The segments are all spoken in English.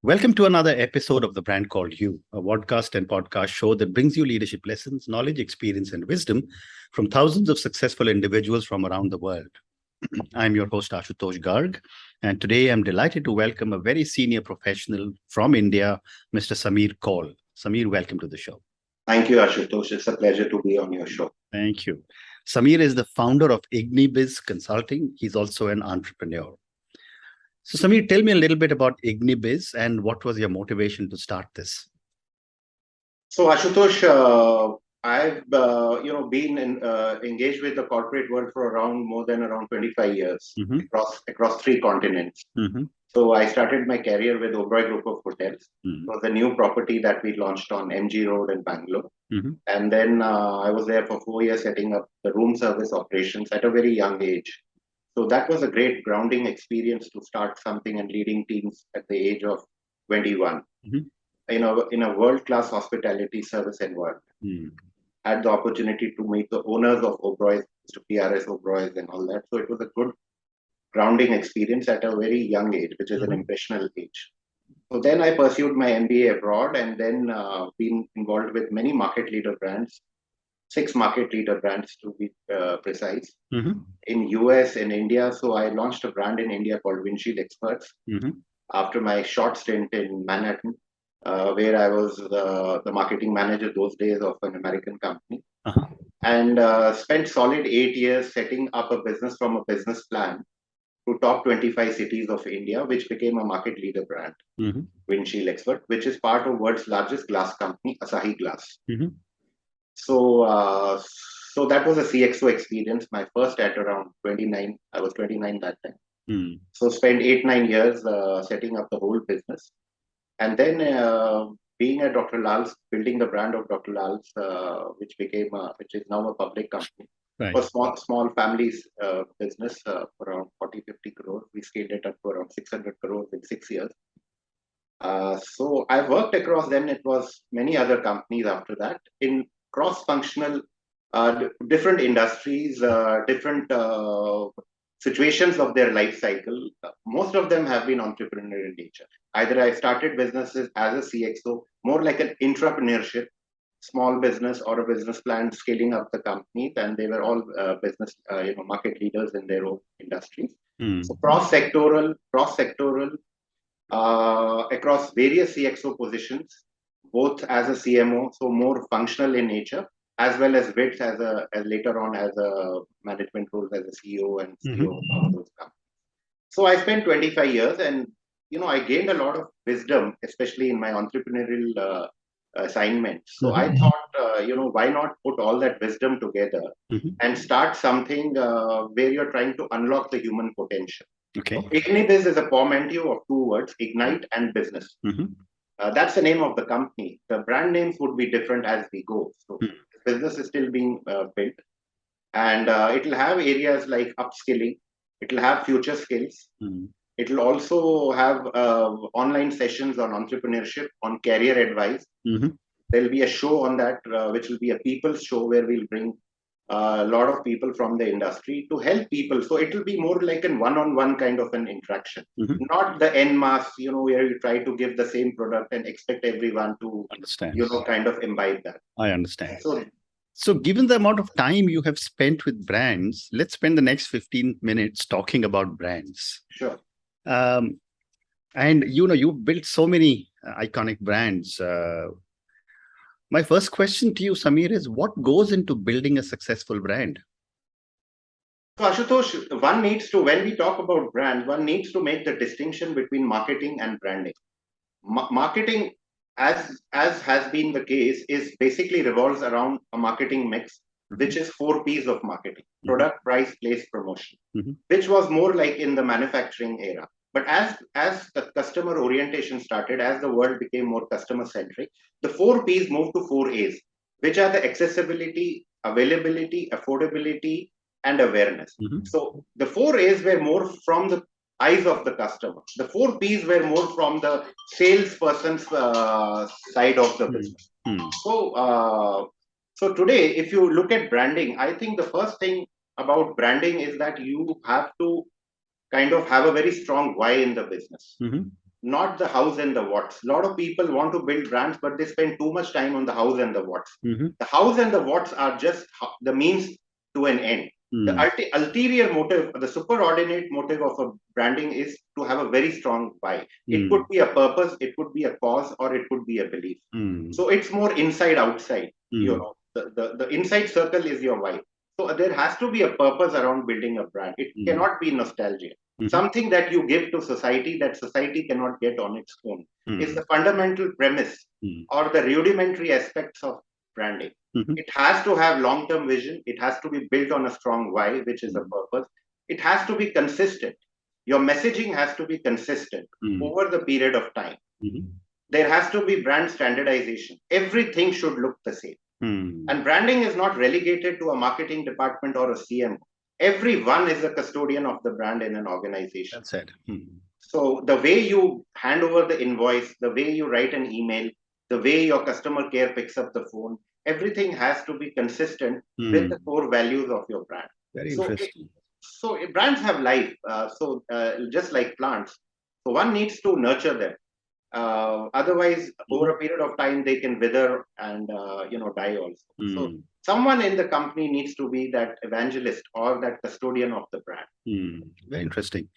Welcome to another episode of The Brand Called You, a podcast and podcast show that brings you leadership lessons, knowledge, experience, and wisdom from thousands of successful individuals from around the world. I'm your host, Ashutosh Garg, and today I'm delighted to welcome a very senior professional from India, Mr. Samir Kaul. Samir, welcome to the show. Thank you, Ashutosh. It's a pleasure to be on your show. Thank you. Samir is the founder of Ignibiz Consulting. He's also an entrepreneur. So, Samir, tell me a little bit about Ignibiz and what was your motivation to start this? So, Ashutosh, I've been engaged with the corporate world for more than 25 years across three continents. So, I started my career with Oberoi Group of Hotels. It was a new property that we launched on MG Road in Bangalore. And then I was there for 4 years setting up the room service operations at a very young age. So that was a great grounding experience to start something and leading teams at the age of 21 in a world-class hospitality service environment. Had the opportunity to meet the owners of Oberoi, Mr. PRS Oberoi and all that. So it was a good grounding experience at a very young age, which is an impressional age. So then I pursued my MBA abroad and then been involved with many market leader brands. 6 market leader brands to be precise, in US, in India. So I launched a brand in India called Windshield Experts after my short stint in Manhattan, where I was the marketing manager those days of an American company. And spent solid 8 years setting up a business from a business plan to top 25 cities of India, which became a market leader brand, Windshield Expert, which is part of world's largest glass company, Asahi Glass. So that was a CXO experience, my first at around 29. I was 29 that time. So spent 8-9 years setting up the whole business. And then being at Dr. Lal's, building the brand of Dr. Lal's, which is now a public company. For small families business around 40-50 crores. We scaled it up to around 600 crores in 6 years. So I worked across, then it was many other companies after that in cross-functional, different industries, different situations of their life cycle. Most of them have been entrepreneurial in nature. Either I started businesses as a CXO, more like an entrepreneurship, small business or a business plan, scaling up the company, and they were all business, market leaders in their own industries. So cross-sectoral, across various CXO positions, both as a CMO, so more functional in nature, as well as width as later on as a management role as a CEO and CEO of those companies. So I spent 25 years and, I gained a lot of wisdom, especially in my entrepreneurial assignments. So I thought, why not put all that wisdom together and start something where you're trying to unlock the human potential. Okay. So Ignibiz is a portmanteau of 2 words, ignite and business. That's the name of the company. The brand names would be different as we go. So business is still being built. And it will have areas like upskilling. It will have future skills. It will also have online sessions on entrepreneurship, on career advice. There will be a show on that, which will be a people's show where we'll bring a lot of people from the industry to help people. So it will be more like a one-on-one kind of an interaction, not the en masse, where you try to give the same product and expect everyone to understand, kind of imbibe that. I understand. So given the amount of time you have spent with brands, let's spend the next 15 minutes talking about brands. Sure. And you've built so many iconic brands. My first question to you, Samir, is what goes into building a successful brand? So Ashutosh, when we talk about brand, one needs to make the distinction between marketing and branding. Marketing, as has been the case, is basically revolves around a marketing mix, which is 4 P's of marketing: product, price, place, promotion, which was more like in the manufacturing era. But as the customer orientation started, as the world became more customer-centric, the 4 P's moved to 4 A's, which are the accessibility, availability, affordability, and awareness. So the 4 A's were more from the eyes of the customer. The 4 P's were more from the salesperson's side of the business. So today, if you look at branding, I think the first thing about branding is that you have to kind of have a very strong why in the business. not the hows and the whats. A lot of people want to build brands, but they spend too much time on the hows and the whats. The hows and the whats are just the means to an end. The ulterior motive, the superordinate motive of a branding is to have a very strong why. It could be a purpose, it could be a cause, or it could be a belief. So it's more inside outside. You know, the inside circle is your why. So there has to be a purpose around building a brand. It cannot be nostalgia. Something that you give to society that society cannot get on its own is the fundamental premise or the rudimentary aspects of branding. It has to have long-term vision. It has to be built on a strong why, which is a purpose. It has to be consistent. Your messaging has to be consistent over the period of time. There has to be brand standardization. Everything should look the same. And branding is not relegated to a marketing department or a CMO. Everyone is a custodian of the brand in an organization. That's it. So the way you hand over the invoice, the way you write an email, the way your customer care picks up the phone, everything has to be consistent with the core values of your brand. Very interesting. So brands have life. Just like plants. So one needs to nurture them. Otherwise, over a period of time, they can wither and die also. So someone in the company needs to be that evangelist or that custodian of the brand. Very interesting.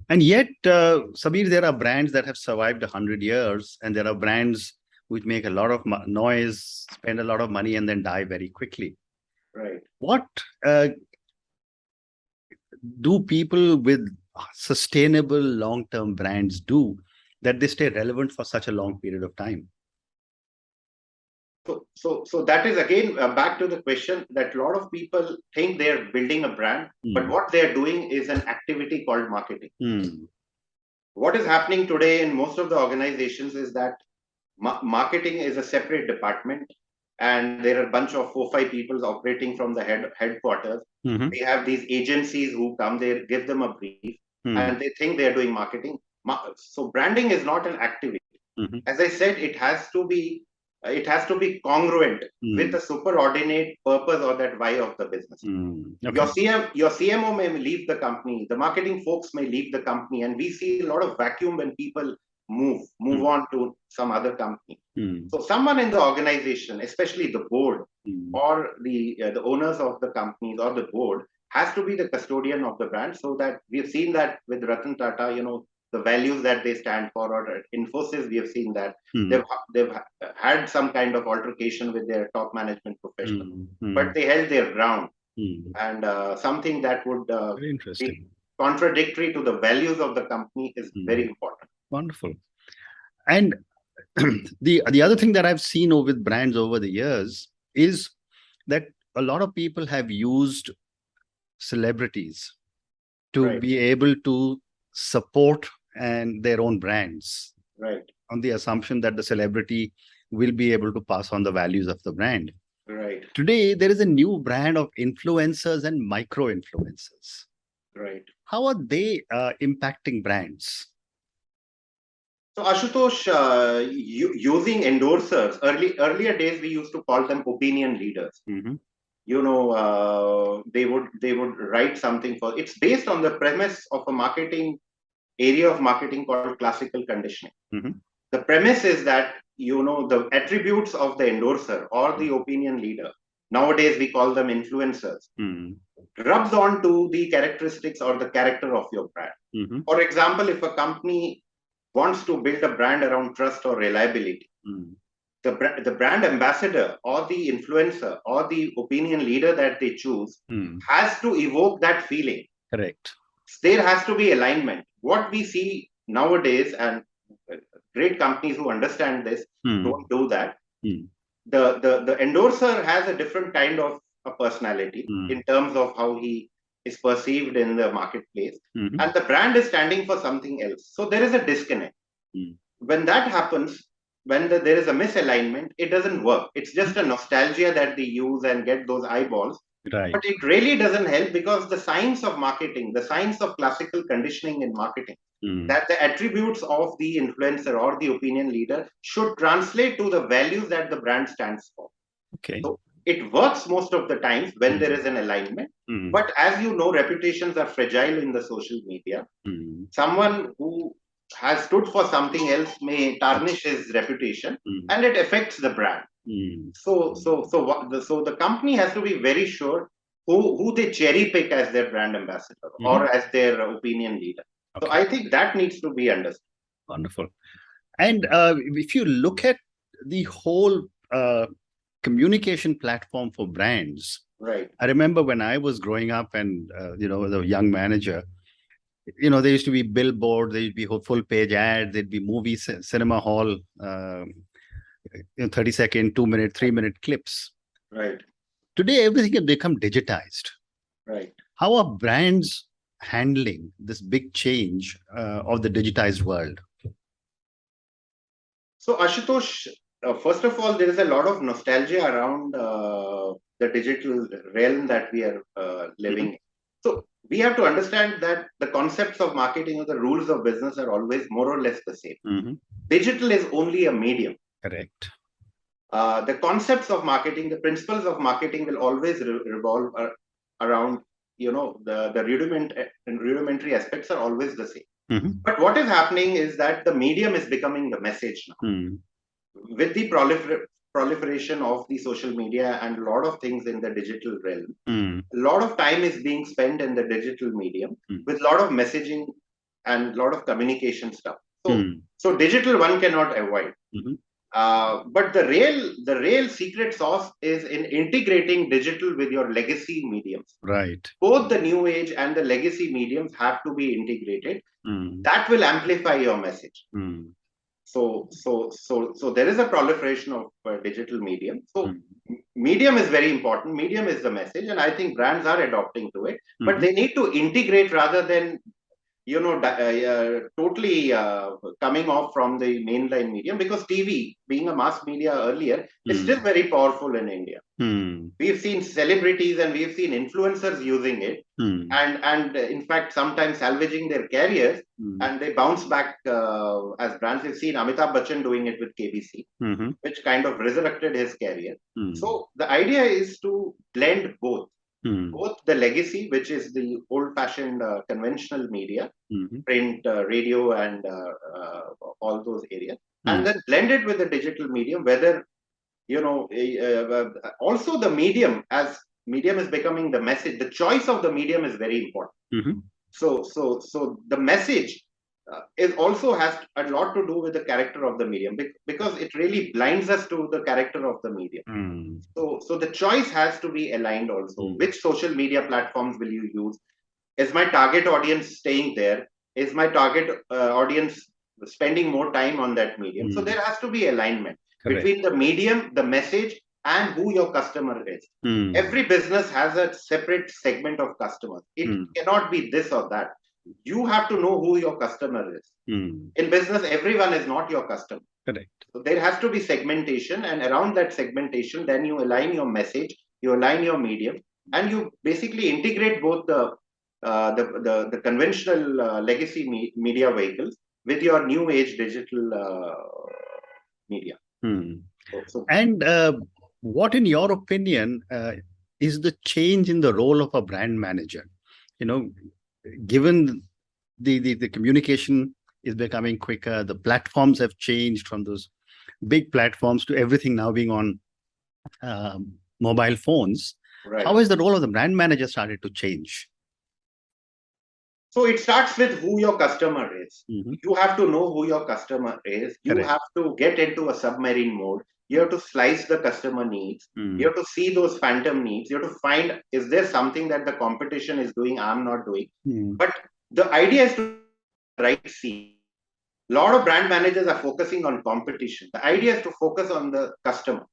And yet, Sabir, there are brands that have survived 100 years, and there are brands which make a lot of noise, spend a lot of money, and then die very quickly. Right. What do people with sustainable long-term brands do that they stay relevant for such a long period of time? So that is again back to the question that a lot of people think they're building a brand, but what they're doing is an activity called marketing. What is happening today in most of the organizations is that marketing is a separate department, and there are a bunch of 4-5 people operating from the headquarters. They have these agencies who come there, give them a brief, and they think they're doing marketing. So branding is not an activity. As I said, it has to be congruent with the superordinate purpose or that why of the business. Okay. Your CMO may leave the company, the marketing folks may leave the company, and we see a lot of vacuum when people move on to some other company. So someone in the organization, especially the board or the owners of the companies or the board, has to be the custodian of the brand. So that we've seen that with Ratan Tata, the values that they stand for, or at Infosys, we have seen that they've had some kind of altercation with their top management professionals, but they held their ground. And something that would be contradictory to the values of the company is very important. Wonderful. And the other thing that I've seen with brands over the years is that a lot of people have used celebrities to be able to support and their own brands, on the assumption that the celebrity will be able to pass on the values of the brand. Today, there is a new brand of influencers and micro-influencers. How are they impacting brands? So Ashutosh, using endorsers, earlier days we used to call them opinion leaders. They would write something for. It's based on the premise of a area of marketing called classical conditioning. The premise is that the attributes of the endorser or the opinion leader, nowadays we call them influencers, rubs on to the characteristics or the character of your brand. For example, if a company wants to build a brand around trust or reliability, the brand ambassador or the influencer or the opinion leader that they choose has to evoke that feeling. Correct. There has to be alignment. What we see nowadays, and great companies who understand this don't do that. The endorser has a different kind of a personality in terms of how he is perceived in the marketplace, and the brand is standing for something else. So there is a disconnect. When that happens, when there is a misalignment, it doesn't work. It's just a nostalgia that they use and get those eyeballs. But it really doesn't help, because the science of marketing, the science of classical conditioning in marketing, that the attributes of the influencer or the opinion leader should translate to the values that the brand stands for. So it works most of the times when there is an alignment. But as you know, reputations are fragile in the social media. Someone who has stood for something else may tarnish his reputation, and it affects the brand. So the company has to be very sure who they cherry pick as their brand ambassador or as their opinion leader. Okay. So I think that needs to be understood. Wonderful. And if you look at the whole communication platform for brands, right? I remember when I was growing up and as a young manager, there used to be billboard, there would be full page ads, there'd be movie cinema hall, 30-second, 2-minute, 3-minute clips. Right. Today, everything has become digitized. Right. How are brands handling this big change of the digitized world? So, Ashutosh, first of all, there is a lot of nostalgia around the digital realm that we are living in. So, we have to understand that the concepts of marketing or the rules of business are always more or less the same. Digital is only a medium. Correct. The concepts of marketing, the principles of marketing will always revolve around, the rudimentary aspects are always the same. But what is happening is that the medium is becoming the message now. With the proliferation of the social media and a lot of things in the digital realm, a lot of time is being spent in the digital medium with a lot of messaging and a lot of communication stuff. So digital one cannot avoid. But the real secret sauce is in integrating digital with your legacy mediums. Right. Both the new age and the legacy mediums have to be integrated. That will amplify your message. So there is a proliferation of digital medium. So medium is very important. Medium is the message, and I think brands are adopting to it. But they need to integrate rather than totally coming off from the mainline medium, because TV, being a mass media earlier, is still very powerful in India. We've seen celebrities and we've seen influencers using it, and in fact sometimes salvaging their careers, and they bounce back as brands. We've seen Amitabh Bachchan doing it with KBC, which kind of resurrected his career. So the idea is to blend both. Both the legacy, which is the old-fashioned conventional media, print, radio, and all those areas, and then blend it with the digital medium. Whether also the medium, as medium is becoming the message. The choice of the medium is very important. So the message is also has a lot to do with the character of the medium, because it really blinds us to the character of the medium. So the choice has to be aligned also. Which social media platforms will you use? Is my target audience staying there? Is my target audience spending more time on that medium? So there has to be alignment between the medium, the message, and who your customer is. Every business has a separate segment of customers. It cannot be this or that. You have to know who your customer is. In business, everyone is not your customer. Correct. So there has to be segmentation, and around that segmentation, then you align your message, you align your medium, and you basically integrate both the conventional legacy media vehicles with your new age digital media. And what, in your opinion, is the change in the role of a brand manager? Given the communication is becoming quicker, the platforms have changed from those big platforms to everything now being on mobile phones. Right. How has the role of the brand manager started to change? So it starts with who your customer is. You have to know who your customer is. You have to get into a submarine mode. You have to slice the customer needs. You have to see those phantom needs. You have to find, is there something that the competition is doing I'm not doing? But the idea is to see. A lot of brand managers are focusing on competition. The idea is to focus on the customer.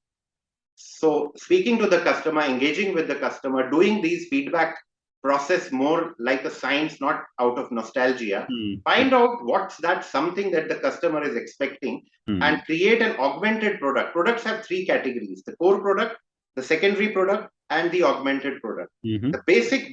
So speaking to the customer, engaging with the customer, doing these feedback process more like a science, not out of nostalgia. Find out what's that something that the customer is expecting, and create an augmented product. Products have three categories: the core product, the secondary product, and the augmented product. The basic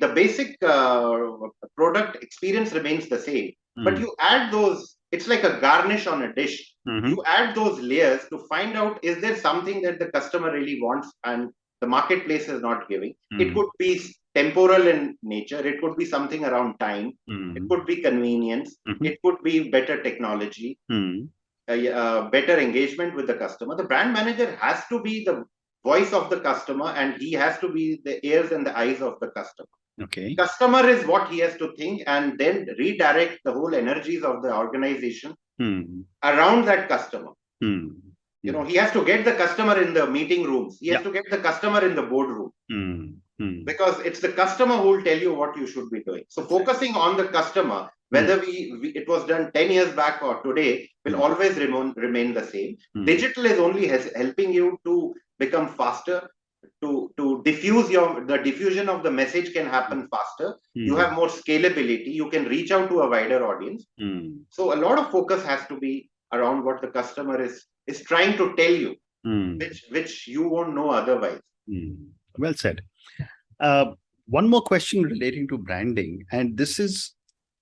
product experience remains the same, but you add those. It's like a garnish on a dish. You add those layers to find out, is there something that the customer really wants and the marketplace is not giving. It could be temporal in nature. It could be something around time. It could be convenience. It could be better technology, better engagement with the customer. The brand manager has to be the voice of the customer, and he has to be the ears and the eyes of the customer. Okay. Customer is what he has to think, and then redirect the whole energies of the organization around that customer. You know, he has to get the customer in the meeting rooms. He has to get the customer in the boardroom. Because it's the customer who will tell you what you should be doing. So focusing on the customer, whether it was done 10 years back or today, will always remain the same. Digital is only helping you to become faster, to diffuse the diffusion of the message can happen faster. You have more scalability. You can reach out to a wider audience. So a lot of focus has to be around what the customer is trying to tell you, which you won't know otherwise. Well said. One more question relating to branding, and this is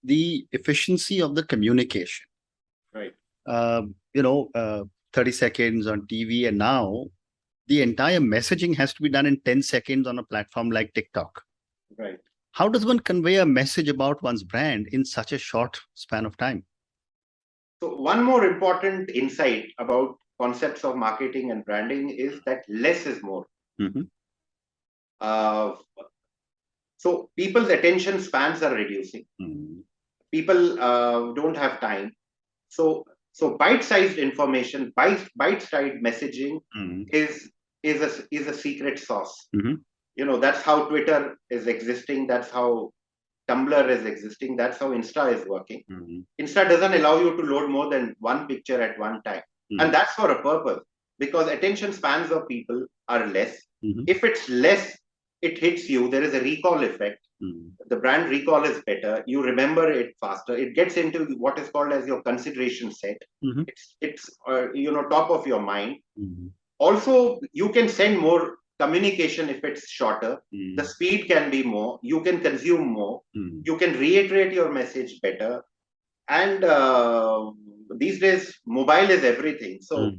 the efficiency of the communication. Right. 30 seconds on TV, and now the entire messaging has to be done in 10 seconds on a platform like TikTok. Right. How does one convey a message about one's brand in such a short span of time? So one more important insight about concepts of marketing and branding is that less is more. So people's attention spans are reducing. People don't have time. So bite-sized information, bite-sized messaging is a secret sauce. You know, that's how Twitter is existing. That's how Tumblr is existing. That's how Insta is working. Insta doesn't allow you to load more than one picture at one time. And that's for a purpose, because attention spans of people are less. If it's less, it hits you. There is a recall effect. The brand recall is better. You remember it faster. It gets into what is called as your consideration set. It's top of your mind. Also, you can send more communication if it's shorter. The speed can be more. You can consume more. You can reiterate your message better. And these days, mobile is everything. So,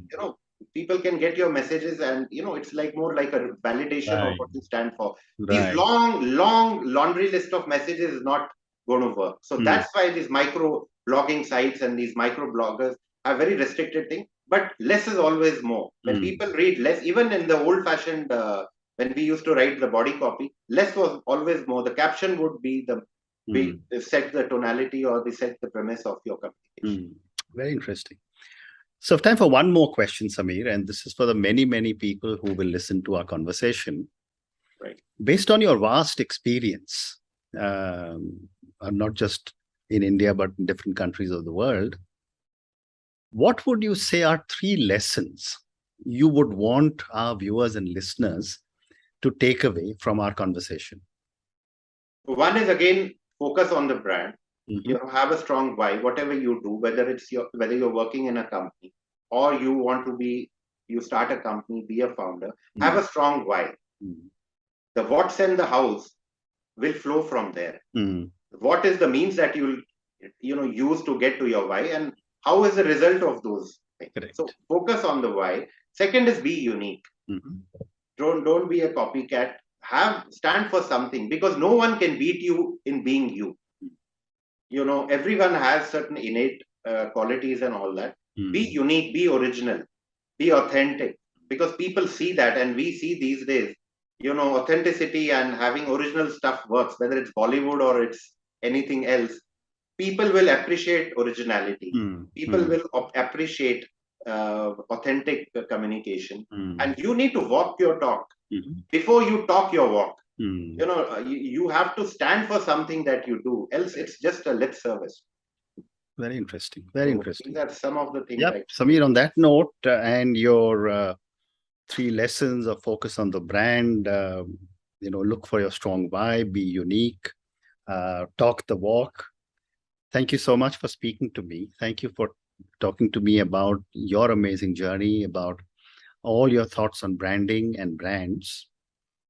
people can get your messages, and it's like more like a validation of what you stand for. These long laundry list of messages is not going to work. So that's why these micro blogging sites and these micro bloggers are very restricted thing. But less is always more. When people read less, even in the old fashioned when we used to write the body copy, less was always more. The caption would be set the tonality, or they set the premise of your communication. Very interesting. So time for one more question, Samir, and this is for the many, many people who will listen to our conversation. Right. Based on your vast experience, not just in India, but in different countries of the world, what would you say are 3 lessons you would want our viewers and listeners to take away from our conversation? One is, again, focus on the brand. Have a strong why. Whatever you do, whether you're working in a company or you start a company, be a founder, have a strong why. The what's and the hows will flow from there. What is the means that you'll use to get to your why, and how is the result of those things? Correct. So focus on the why. Second is be unique. Don't be a copycat. Stand for something, because no one can beat you in being you. Everyone has certain innate qualities and all that. Be unique, be original, be authentic, because people see that, and we see these days, authenticity and having original stuff works, whether it's Bollywood or it's anything else. People will appreciate originality. People will appreciate authentic communication. And you need to walk your talk. Before you talk your walk. You have to stand for something that you do, else it's just a lip service. Very interesting. Very interesting. These are some of the things. Samir, on that note, and your 3 lessons of focus on the brand, look for your strong why, be unique, talk the walk. Thank you so much for speaking to me. Thank you for talking to me about your amazing journey, about all your thoughts on branding and brands.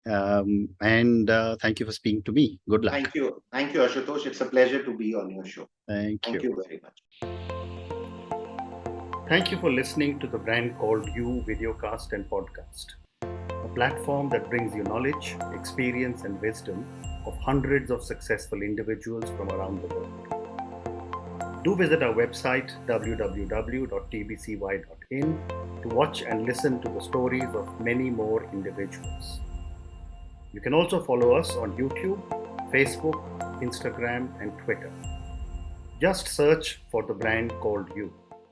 And thank you for speaking to me. Good luck. Thank you, Ashutosh. It's a pleasure to be on your show. Thank you very much. Thank you for listening to the Brand Called You videocast and podcast, a platform that brings you knowledge, experience, and wisdom of hundreds of successful individuals from around the world. Do visit our website www.tbcy.in to watch and listen to the stories of many more individuals. You can also follow us on YouTube, Facebook, Instagram, and Twitter. Just search for the brand called You.